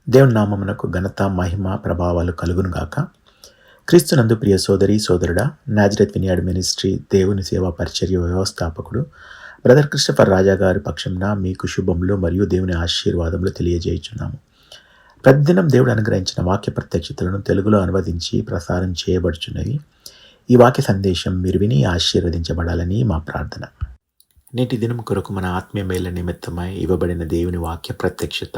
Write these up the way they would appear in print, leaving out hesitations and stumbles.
దేవుని నామమునకు ఘనత, మహిమ, ప్రభావాలు కలుగునుగాక. క్రీస్తునందు ప్రియ సోదరి, సోదరుడా, నాజరేత్ వినియార్డ్ మినిస్ట్రీ దేవుని సేవా పరిచర్య వ్యవస్థాపకుడు బ్రదర్ క్రిస్టఫర్ రాజా గారి పక్షంన మీకు శుభములు మరియు దేవుని ఆశీర్వాదములు తెలియజేయుచున్నాము. ప్రతిదినం దేవుడు అనుగ్రహించిన వాక్య ప్రత్యక్షతలను తెలుగులో అనువదించి ప్రసారం చేయబడుచున్నవి. ఈ వాక్య సందేశం మీరు విని ఆశీర్వదించబడాలని మా ప్రార్థన. నేటి దినం కొరకు మన ఆత్మీయ మేళ్ల నిమిత్తమై ఇవ్వబడిన దేవుని వాక్య ప్రత్యక్షత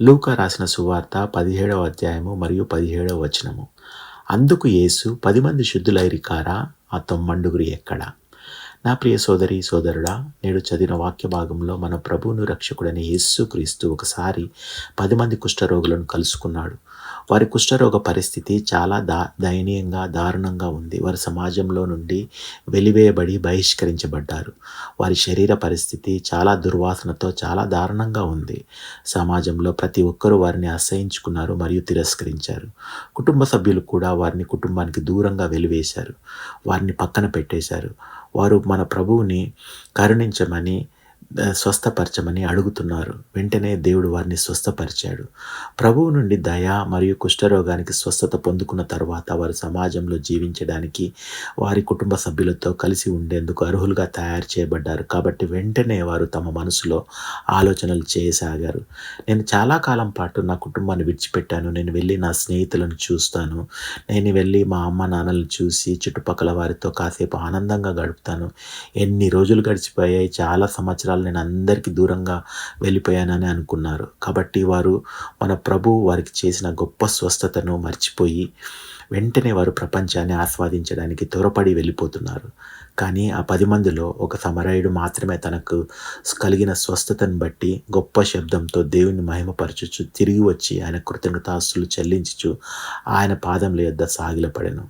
లూకా రాసిన సువార్త 17వ అధ్యాయము మరియు 17వ వచనము. అందుకు యేసు 10 మంది శుద్ధులైరి కారా, ఆ 90 ఎక్కడా? నా ప్రియ సోదరి, సోదరుడా, నేడు చదివిన వాక్య భాగంలో మన ప్రభువును రక్షకుడైన యేసు క్రీస్తు ఒకసారి 10 మంది కుష్ఠరోగులను కలుసుకున్నాడు. వారి కుష్ఠరోగ పరిస్థితి చాలా దయనీయంగా, దారుణంగా ఉంది. వారి సమాజంలో నుండి వెలివేయబడి బహిష్కరించబడ్డారు. వారి శరీర పరిస్థితి చాలా దుర్వాసనతో చాలా దారుణంగా ఉంది. సమాజంలో ప్రతి ఒక్కరూ వారిని అసహించుకున్నారు మరియు తిరస్కరించారు. కుటుంబ సభ్యులు కూడా వారిని కుటుంబానికి దూరంగా వెలివేశారు, వారిని పక్కన పెట్టేశారు. వారు మన ప్రభువుని కరుణించమని, స్వస్థపరచమని అడుగుతున్నారు. వెంటనే దేవుడు వారిని స్వస్థపరిచాడు. ప్రభువు నుండి దయ మరియు కుష్ఠరోగానికి స్వస్థత పొందుకున్న తర్వాత వారు సమాజంలో జీవించడానికి, వారి కుటుంబ సభ్యులతో కలిసి ఉండేందుకు అర్హులుగా తయారు చేయబడ్డారు. కాబట్టి వెంటనే వారు తమ మనసులో ఆలోచనలు చేయసాగారు. నేను చాలా కాలం పాటు నా కుటుంబాన్ని విడిచిపెట్టాను. నేను వెళ్ళి నా స్నేహితులను చూస్తాను. నేను వెళ్ళి మా అమ్మ నాన్నలను చూసి చుట్టుపక్కల వారితో కాసేపు ఆనందంగా గడుపుతాను. ఎన్ని రోజులు గడిచిపోయాయి, చాలా సంవత్సరాలు నేను అందరికీ దూరంగా వెళ్ళిపోయానని అనుకున్నారు. కాబట్టి వారు మన ప్రభువు వారికి చేసిన గొప్ప స్వస్థతను మర్చిపోయి వెంటనే వారు ప్రపంచాన్ని ఆస్వాదించడానికి త్వరపడి వెళ్ళిపోతున్నారు. కానీ ఆ 10 మందిలో ఒక సమరయుడు మాత్రమే తనకు కలిగిన స్వస్థతను బట్టి గొప్ప శబ్దంతో దేవుని మహిమపరచుచు తిరిగి వచ్చి ఆయన కృతజ్ఞతాస్తులు చెల్లించుచు ఆయన పాదముల యొద్ద సాగిలపడెను.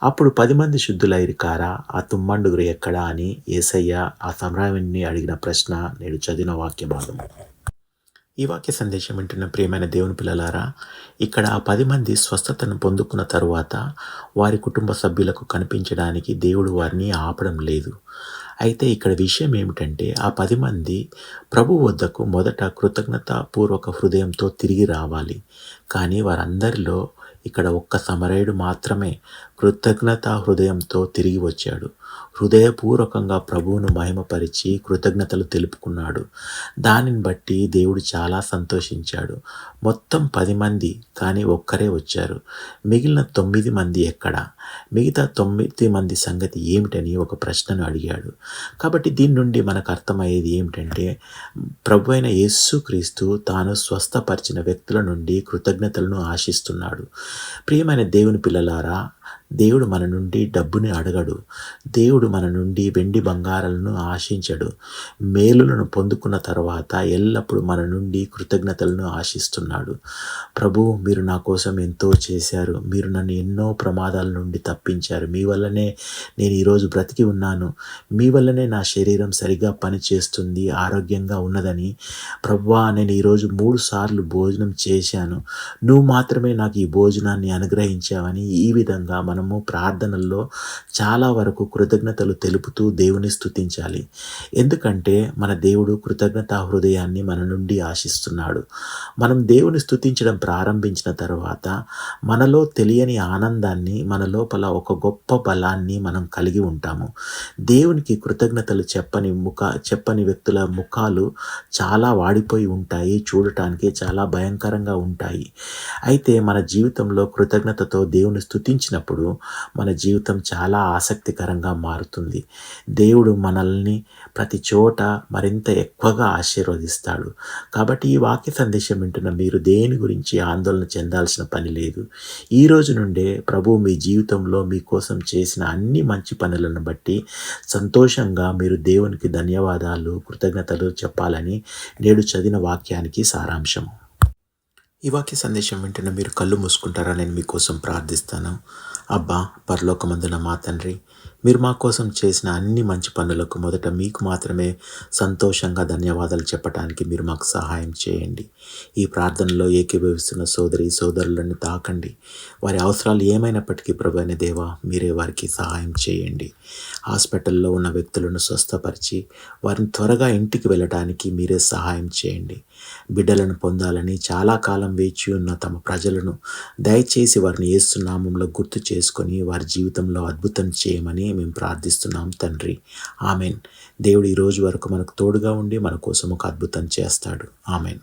అప్పుడు 10 మంది శుద్ధులైరి కారా, ఆ 90 ఎక్కడా అని యేసయ్య ఆ సమరయుణ్ణి అడిగిన ప్రశ్న నేడు చదివిన వాక్య భాగం. ఈ వాక్య సందేశం వింటున్న ప్రియమైన దేవుని పిల్లలారా, ఇక్కడ ఆ 10 మంది స్వస్థతను పొందుకున్న తరువాత వారి కుటుంబ సభ్యులకు కనిపించడానికి దేవుడు వారిని ఆపడం లేదు. అయితే ఇక్కడ విషయం ఏమిటంటే, ఆ 10 మంది ప్రభు వద్దకు మొదట కృతజ్ఞతాపూర్వక హృదయంతో తిరిగి రావాలి. కానీ వారందరిలో ఇక్కడ ఒక్క సమరయుడు మాత్రమే కృతజ్ఞతా హృదయంతో తిరిగి వచ్చాడు. హృదయపూర్వకంగా ప్రభువును మహిమపరిచి కృతజ్ఞతలు తెలుపుకున్నాడు. దానిని బట్టి దేవుడు చాలా సంతోషించాడు. మొత్తం 10 మంది, కానీ ఒక్కరే వచ్చారు. మిగిలిన 9 మంది ఎక్కడా? మిగతా 9 మంది సంగతి ఏమిటని ఒక ప్రశ్నను అడిగాడు. కాబట్టి దీని నుండి మనకు అర్థమయ్యేది ఏమిటంటే, ప్రభు అయిన యేసుక్రీస్తు తాను స్వస్థపరిచిన వ్యక్తుల నుండి కృతజ్ఞతలను ఆశిస్తున్నాడు. ప్రియమైన దేవుని పిల్లలారా, దేవుడు మన నుండి డబ్బుని అడగడు. దేవుడు మన నుండి వెండి బంగారాలను ఆశించడు. మేలులను పొందుకున్న తర్వాత ఎల్లప్పుడూ మన నుండి కృతజ్ఞతలను ఆశిస్తున్నాడు. ప్రభు, మీరు నా కోసం ఎంతో చేశారు. మీరు నన్ను ఎన్నో ప్రమాదాల నుండి తప్పించారు. మీ వల్లనే నేను ఈరోజు బ్రతికి ఉన్నాను. మీ వల్లనే నా శరీరం సరిగా పనిచేస్తుంది, ఆరోగ్యంగా ఉన్నదని. ప్రభువా, నేను ఈరోజు 3 సార్లు భోజనం చేశాను. నువ్వు మాత్రమే నాకు ఈ భోజనాన్ని అనుగ్రహించావని ఈ విధంగా మనము ప్రార్థనల్లో చాలా వరకు కృతజ్ఞతలు తెలుపుతూ దేవుని స్తుతించాలి. ఎందుకంటే మన దేవుడు కృతజ్ఞతా హృదయాన్ని మన నుండి ఆశిస్తున్నాడు. మనం దేవుని స్తుతించడం ప్రారంభించిన తర్వాత మనలో తెలియని ఆనందాన్ని, మన లోపల ఒక గొప్ప బలాన్ని మనం కలిగి ఉంటాము. దేవునికి కృతజ్ఞతలు చెప్పని వ్యక్తుల ముఖాలు చాలా వాడిపోయి ఉంటాయి, చూడటానికి చాలా భయంకరంగా ఉంటాయి. అయితే మన జీవితంలో కృతజ్ఞతతో దేవుని స్తుతించినప్పుడు మన జీవితం చాలా ఆసక్తికరంగా మారుతుంది. దేవుడు మనల్ని ప్రతి చోట మరింత ఎక్కువగా ఆశీర్వదిస్తాడు. కాబట్టి ఈ వాక్య సందేశం వింటున్న మీరు దేని గురించి ఆందోళన చెందాల్సిన పని లేదు. ఈ రోజు నుండే ప్రభువు మీ జీవితంలో మీకోసం చేసిన అన్ని మంచి పనులను బట్టి సంతోషంగా మీరు దేవునికి ధన్యవాదాలు, కృతజ్ఞతలు చెప్పాలని నేడు చదివిన వాక్యానికి సారాంశం. ఈ వాక్య సందేశం వింటున్న మీరు కళ్ళు మూసుకుంటారా? నేను మీకోసం ప్రార్థిస్తాను. అబ్బా! పరలోకమందున్న మా తండ్రి, మీరు మా కోసం చేసిన అన్ని మంచి పనులకు మొదట మీకు మాత్రమే సంతోషంగా ధన్యవాదాలు చెప్పటానికి మీరు మాకు సహాయం చేయండి. ఈ ప్రార్థనలో ఏకీభవిస్తున్న సోదరి సోదరులను తాకండి. వారి అవసరాలు ఏమైనప్పటికీ ప్రభువైన దేవా, మీరే వారికి సహాయం చేయండి. హాస్పిటల్లో ఉన్న వ్యక్తులను స్వస్థపరిచి వారిని త్వరగా ఇంటికి వెళ్ళటానికి మీరే సహాయం చేయండి. బిడ్డలను పొందాలని చాలా కాలం వేచి ఉన్న తమ ప్రజలను దయచేసి వారిని యేసు నామములో గుర్తు చేసుకొని వారి జీవితంలో అద్భుతం చేయమని మేము ప్రార్థిస్తున్నాం తండ్రి. ఆమెన్. దేవుడు ఈ రోజు వరకు మనకు తోడుగా ఉండి మన కోసం ఒక అద్భుతం చేస్తాడు. ఆమెన్.